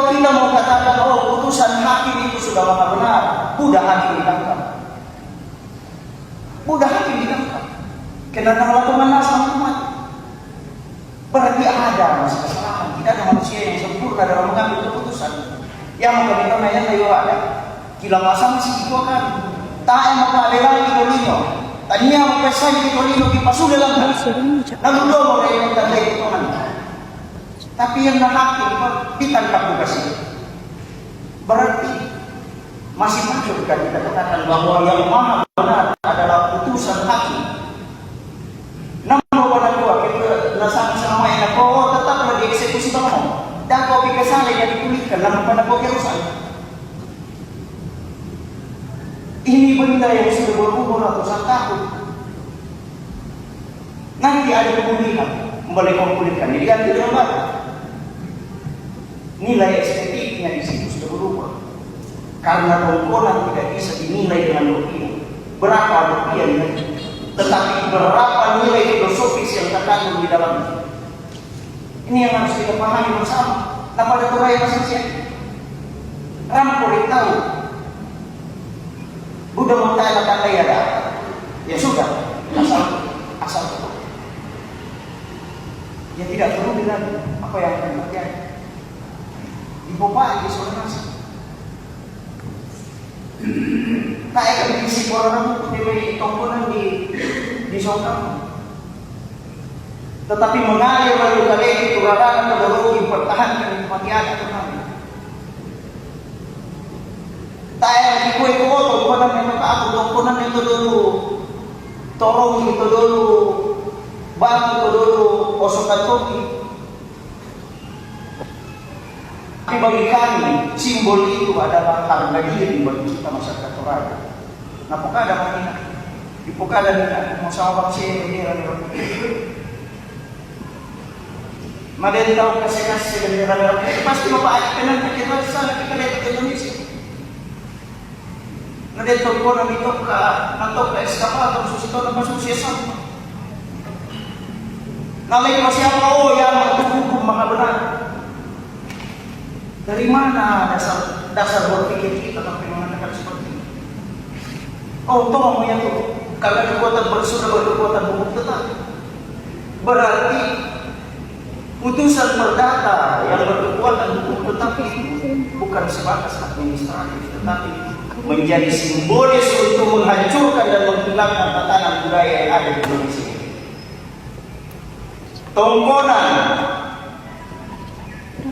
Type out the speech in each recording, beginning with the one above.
kalau kita mau katakan, oh putusan hakim itu sudah maha benar, budak hakim ditangkap. Budak hakim ditangkap. Karena melakukan sama umat. Berarti ada masih kesalahan. Tidak ada manusia yang sempurna dalam mengambil keputusan. Yang kami tahu yang tayo ada. Kila masa masih dikuakan. Tayo makadelang itolino. Tanya mapesay itolino kipasulah lang. Nagulo mo rin yung tanda ito. Tapi yang hakim ditangkap juga sih. Berarti masih muncul kan kita katakan bahwa yang maha benar adalah putusan hakim. Namun pada dua kita nasaan sama yang kau tetaplah dieksekusi kamu. Dan kau pikir salah yang dipulihkan namun pada kau kerusak. Ini benda yang sudah berumur ratusan tahun. Nanti ada pemulihan, boleh kau pulihkan. Diganti dengan baru. Nilai estetiknya di situ sudah berubah. Karena tongkonan tidak bisa dinilai dengan rupiah. Berapa rupiah nilai? Tetapi berapa nilai filosofis yang terkandung di dalamnya. Ini yang harus kita pahami bersama. Nah pada Torah manusia rampur tahu. Buddha mengatakan kata ya ada. Ya sudah, asal itu. Ya tidak perlu bilang apa yang akan terjadi. Dibawa di sonasi. Tak akan diisi orang itu diberi tongkonan di songkang. Tetapi mengalir lalu kali itu radang terlalu dipertahankan mati ada kembali. Tak akan dikue kotor tongkonan yang aku tongkonan itu dulu, tolong itu dulu, bantu itu dulu, kosongkan topi. Tapi bagi kami, simbol itu adalah harga diri bagi kita masyarakat Toraja. Nah, pokoknya ada makina. Di pokoknya ada masalah bangsa yang Mada tahu kasih dari negara pasti bapak kenal kita sana kita lihat ke Indonesia. Nade tahu kau nanti nato ke eskavator susito na masuk siya sama. Nalai masih apa oh yang hukum maha benar. Dari mana dasar berpikir kita sampai mengatakan seperti ini? Oh, tolong yang itu karena kekuatan bersudah berkekuatan hukum tetap. Berarti putusan perdata yang berkekuatan hukum tetap itu bukan sebatas administratif, tetapi menjadi simbolis untuk menghancurkan dan menghilangkan tatanan budaya yang ada di Indonesia. Tongkonan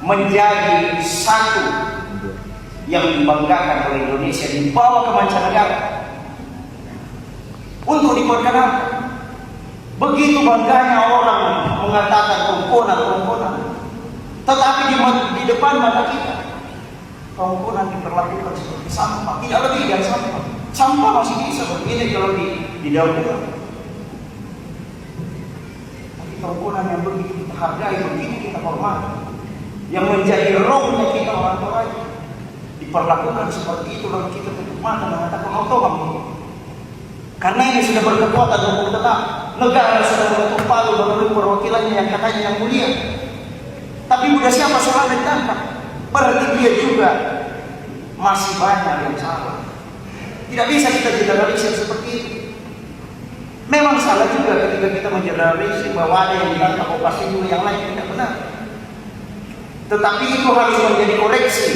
menjadi satu yang dibanggakan oleh Indonesia dibawa ke mancanegara untuk diperkenalkan. Begitu bangganya orang mengatakan tongkonan, tetapi di depan mata kita tongkonan diperlakukan seperti sampah, tidak lebih dari sampah. Sampah masih bisa begini kalau di dalam kita. Tapi tongkonan yang begitu kita hargai, begitu kita hormati, yang menjadi rohnya kita orang Toraja diperlakukan seperti itu lalu kita tutup mata mengatakan otonom. Karena ini sudah berkekuatan hukum tetap. Negara sudah mengetuk palu melalui perwakilannya yang katanya yang mulia. Tapi udah siapa salah ditangkap? Berarti dia juga masih banyak yang salah. Tidak bisa kita generalisir seperti itu. Memang salah juga ketika kita mengeneralisir bahwa ada yang ditangkap pasti juga yang lain tidak benar. Tetapi itu harus menjadi koreksi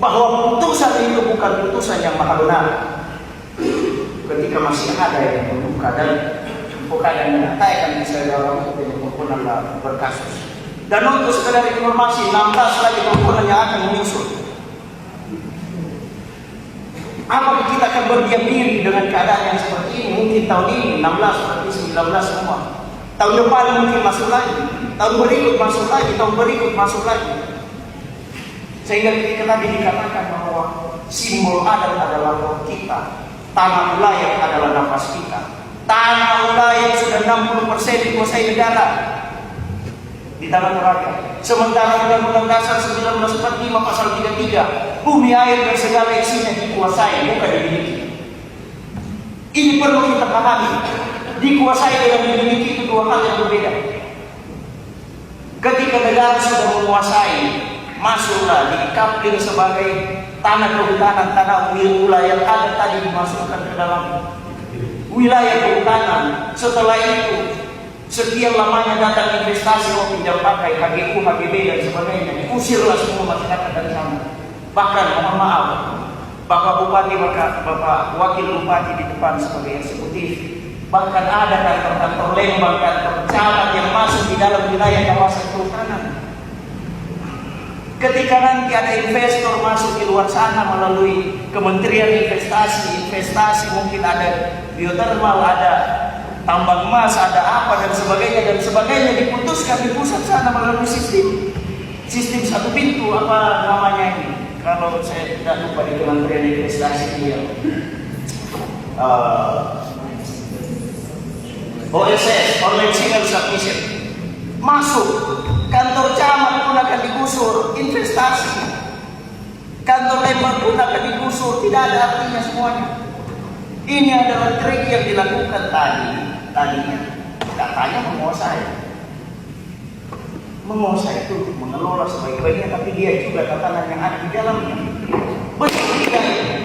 bahwa putusan itu bukan putusan yang maha benar. Ketika masih ada yang membuka dan menyatakan bisa dalam pembunuhan berkasus. Dan untuk sekedar informasi, 16 lagi pembunuhan yang akan menyusul. Apakah kita akan berdiam diri dengan keadaan yang seperti ini? Mungkin tahun ini 16 berarti 19 semua. Tahun depan mungkin masuk lagi. Tahun berikut masuk lagi. Tahun berikut masuk lagi. Sehingga ketika tadi dikatakan bahwa simbol adat adalah roh kita. Tanah ulayat adalah nafas kita. Tanah ulayat sudah 60% dikuasai negara di tanah Toraja. Sementara Undang-Undang Dasar 1945 pasal 33, bumi air dan segala isinya dikuasai, bukan dimiliki. Ini perlu kita pahami. Dikuasai dan dimiliki itu dua hal yang berbeda. Ketika negara sudah menguasai, masuklah di kapling sebagai tanah kehutanan, tanah wilayah adat tadi dimasukkan ke dalam wilayah kehutanan. Setelah itu sekian lamanya datang investasi, mau pinjam pakai, HGU, HGB dan sebagainya, diusirlah semua masyarakat dari sana. Bahkan mohon maaf, Bapak Bupati, Bapak Wakil Bupati di depan sebagai eksekutif, bahkan ada kantor-kantor Lembang, kantor camat yang masuk di dalam wilayah kawasan kehutanan. Ketika nanti ada investor masuk di luar sana melalui Kementerian Investasi, mungkin ada biotermal, ada tambang emas, ada apa dan sebagainya diputuskan di pusat sana melalui sistem satu pintu, apa namanya ini? Kalau saya tidak lupa di Kementerian Investasi ini OSS, Online Single Submission, masuk. Kantor camat pun akan digusur, investasi. Kantor Lembang pun akan digusur, tidak ada artinya semuanya. Ini adalah trik yang dilakukan tadinya katanya menguasai itu untuk mengelola sebaik-baiknya, tapi dia juga tatanan yang ada di dalamnya. Betul tidak ya?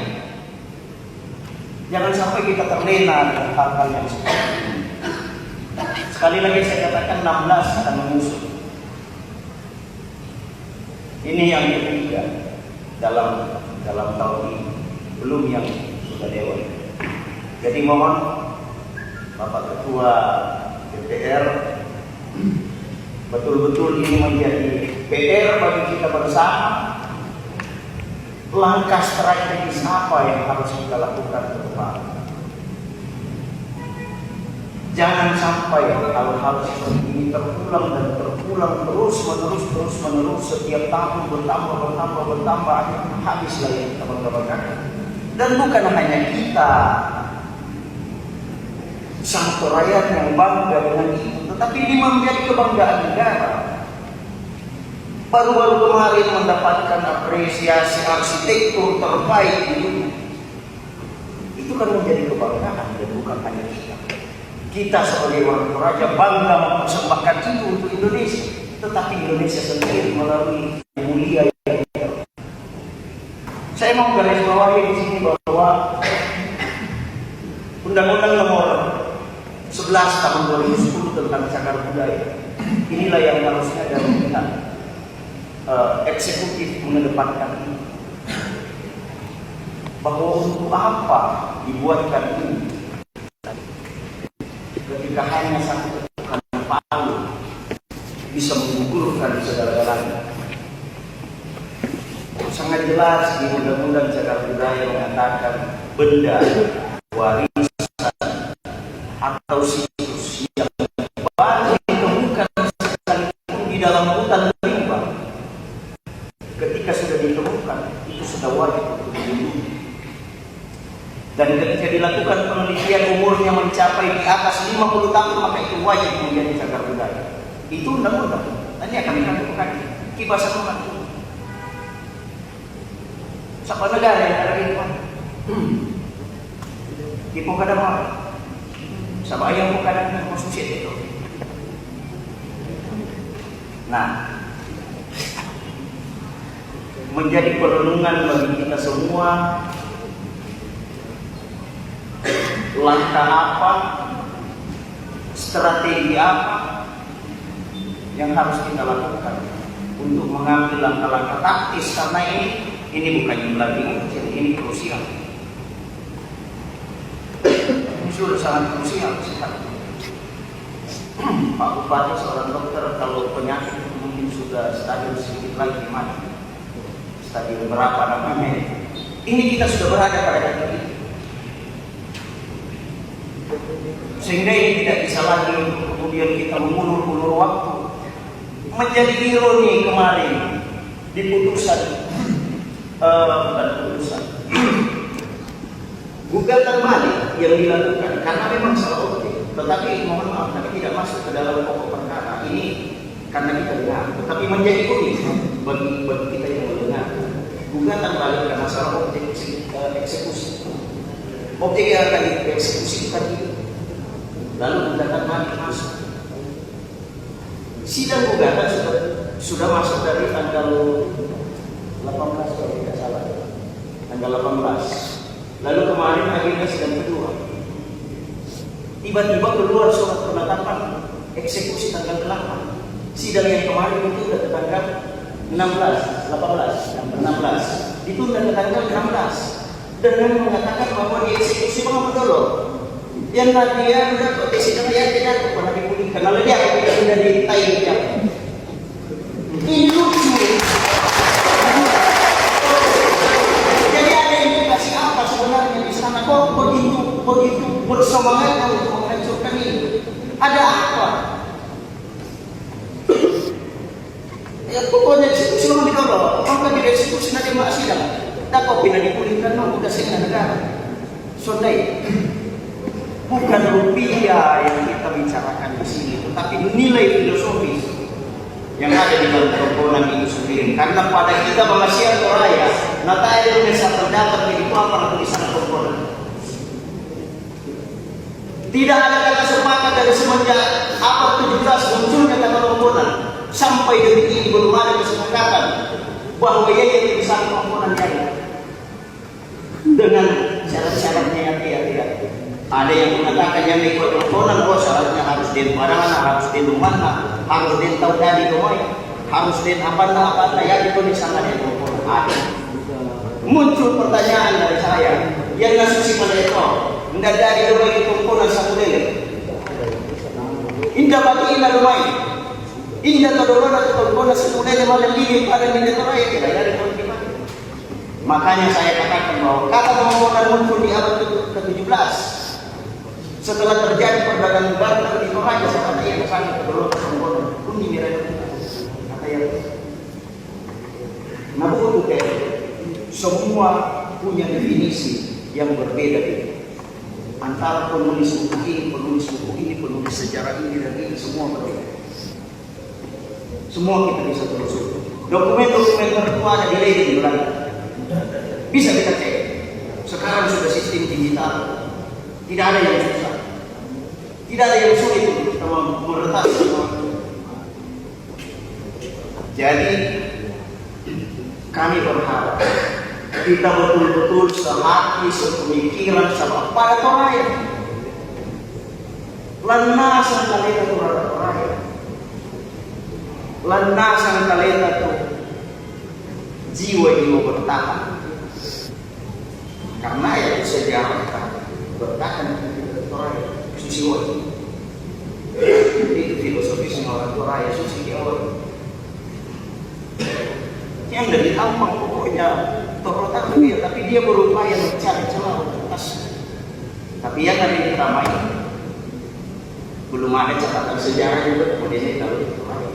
Jangan sampai kita terlena dengan hal-hal yang seperti ini. Sekali lagi saya katakan 16 akan menyusul. Ini yang ketiga dalam tahun ini, belum yang sudah dewan. Jadi mohon Bapak Ketua DPR, betul-betul ini menjadi PR bagi kita bersama. Langkah strategis apa yang harus kita lakukan ke depan? Jangan sampai hal-hal seperti ini terulang dan terulang terus menerus setiap tahun bertambah akhirnya habislah yang kita banggakan. Dan bukan hanya kita sang rakyat yang bangga dengan itu, tetapi ini menjadi kebanggaan negara. Baru-baru kemarin mendapatkan apresiasi arsitektur terbaik di dunia. Itu kan menjadi kebanggaan dan bukan hanya kita. Kita sebagai orang Toraja bangga mempersembahkan itu untuk Indonesia, tetapi Indonesia sendiri melalui mulia yang saya mau garis bawahi di sini bahwa Undang-Undang Nomor 11 Tahun 2010 tentang cagar budaya inilah yang harusnya dari pihak eksekutif mengedepankan ini. Bahwa untuk apa dibuatkan ini? Ketika hanya satu ketukan palu bisa menggugurkan segala-galanya. Sangat jelas di Undang-Undang Cagar Budaya mengatakan benda, warisan atau situs yang baru ditemukan sekalipun di dalam hutan rimba, ketika sudah ditemukan itu sudah wajib untuk dilindungi. Dan ketika dilakukan penelitian umurnya mencapai di atas 50 tahun, maka itu wajib menjadi cagar budaya. Itu undang-undang. Nanti akan dilakukan kibasan Tuhan. Siapa negara yang ada di mana? Di Pokadama. Siapa yang Pokadama konstitusi itu? Nah, menjadi perenungan bagi kita semua. Langkah apa, strategi apa yang harus kita lakukan untuk mengambil langkah-langkah taktis, karena ini bukan lagi kecil, ini krusial. Ini sudah sangat krusial sekali. Pak Bupati seorang dokter, kalau penyakit mungkin sudah stadium sedikit lagi mati, stadium berapa namanya? Ini kita sudah berada pada titik itu. Sehingga ini tidak bisa lagi untuk kemudian kita mengulur-ulur waktu. Menjadi ironi kemarin di putusan gugatan balik yang dilakukan karena memang salah objek, tetapi mohon maaf tapi tidak masuk ke dalam pokok perkara ini karena kita dengar, tetapi menjadi unik bagi kita yang mendengar. Gugatan balik karena salah objek eksekusi, objek yang akan dieksekusikan itu. Lalu gugatan balik masuk. Sidang gugatan sudah sudah masuk dari tanggal 18 kalau tidak salah, tanggal 18. Lalu kemarin akhirnya sidang kedua. Tiba-tiba keluar surat penetapan eksekusi tanggal 8. Sidang yang kemarin itu sudah ke tanggal 16, ditunda ke tanggal 16 dengan mengatakan bahwa dieksekusi Bang Abdullah. Yang dia sudah kok di sidang dia tidak pernah dipulihkan. Lalu dia sudah ditai dia. Ini lucu. Jadi ada indikasi apa sebenarnya di sana? Kok begitu bersemangat untuk menghancurkan ini? Ada apa? Ya pokoknya selama ditolak, maka tidak eksekusi nanti mak sidang. Tak kau pindah dipulihkan, mau udah sehingga negara. Sondai, bukan rupiah yang kita bicarakan di sini, tetapi nilai filosofis yang ada di dalam permohonan itu sendiri. Karena pada kita Malaysia Raya, nata Indonesia terdapat itu apa tulisan permohonan. Tidak ada kata sepakat dari semenjak abad 17 munculnya kata permohonan. Sampai detik ini belum ada kesepakatan bahwa yang bisa permohonan dia dengan syarat-syaratnya yang tidak. Ada yang mengatakan yang ikut permohonan syaratnya harus den parangan, harus den rumah, harus den tahu tadi domai, harus den apa ya itu di sana dia permohonan. Ada. Muncul pertanyaan dari saya, yang nasusi pada itu, tidak dari domai permohonan satu dele. Indah bagi indah domai. Indah todorona todorona semuanya malam ini pada minyak raya tidak ada pertimbangan. Makanya saya katakan bahwa kata permohonan muncul di abad ke-17 setelah terjadi perdagangan barter di Toraja seperti yang kesana todorona permohonan pun dimirai kata yang nabuh itu semua punya definisi yang berbeda antara penulis buku ini, penulis sejarah ini dan ini semua berbeda. Semua kita bisa telusuri. Dokumen-dokumen tertua ada di Leiden Belanda. Bisa kita cek. Sekarang sudah sistem digital. Tidak ada yang susah. Tidak ada yang sulit untuk kita meretas semua. Jadi kami berharap kita betul-betul sehati, sepemikiran sama pada Toraya. Lenasan kalian pada Toraya. Landasan kalian itu jiwa-jiwa bertahan. Karena ya sejarah kita bertahan di Toraya susi wajib. Itu filosofis orang Toraya susi awal. Yang dari tampang pokoknya Torota dia, tapi dia berupaya mencari celah untuk atas. Tapi yang ada di Ramai belum ada catatan sejarah juga kemudian kalau di Toraya.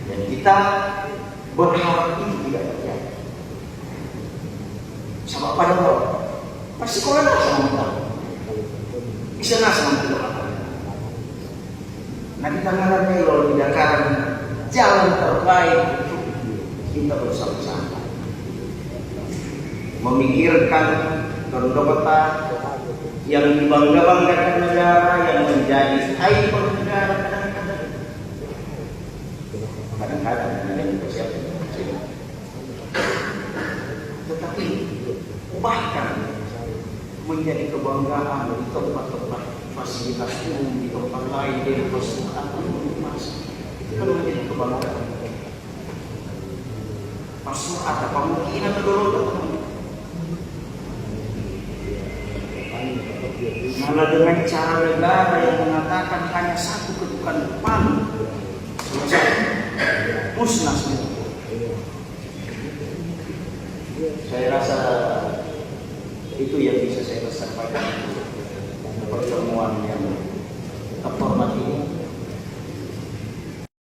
Dan kita berharap itu tidak terjadi. Sama pada orang pasti sekolah sama kita bisa sama kita. Nah kita ngarapnya kalau tidak akan jalan terbaik untuk kita bersama-sama memikirkan kota yang dibangga-banggakan negara yang menjadi ikon negara. Kadang-kadang ada yang persiapkan, tetapi bahkan menjadi kebanggaan di tempat-tempat fasilitas umum, di tempat lain, di persekatan emas itu kan menjadi kebanggaan. Pasur ada pemungkinan kedua malah dengan cara negara yang mengatakan hanya satu kedudukan depan selesai musnah semua. Saya rasa itu yang bisa saya sampaikan pertemuan yang terhormat ini.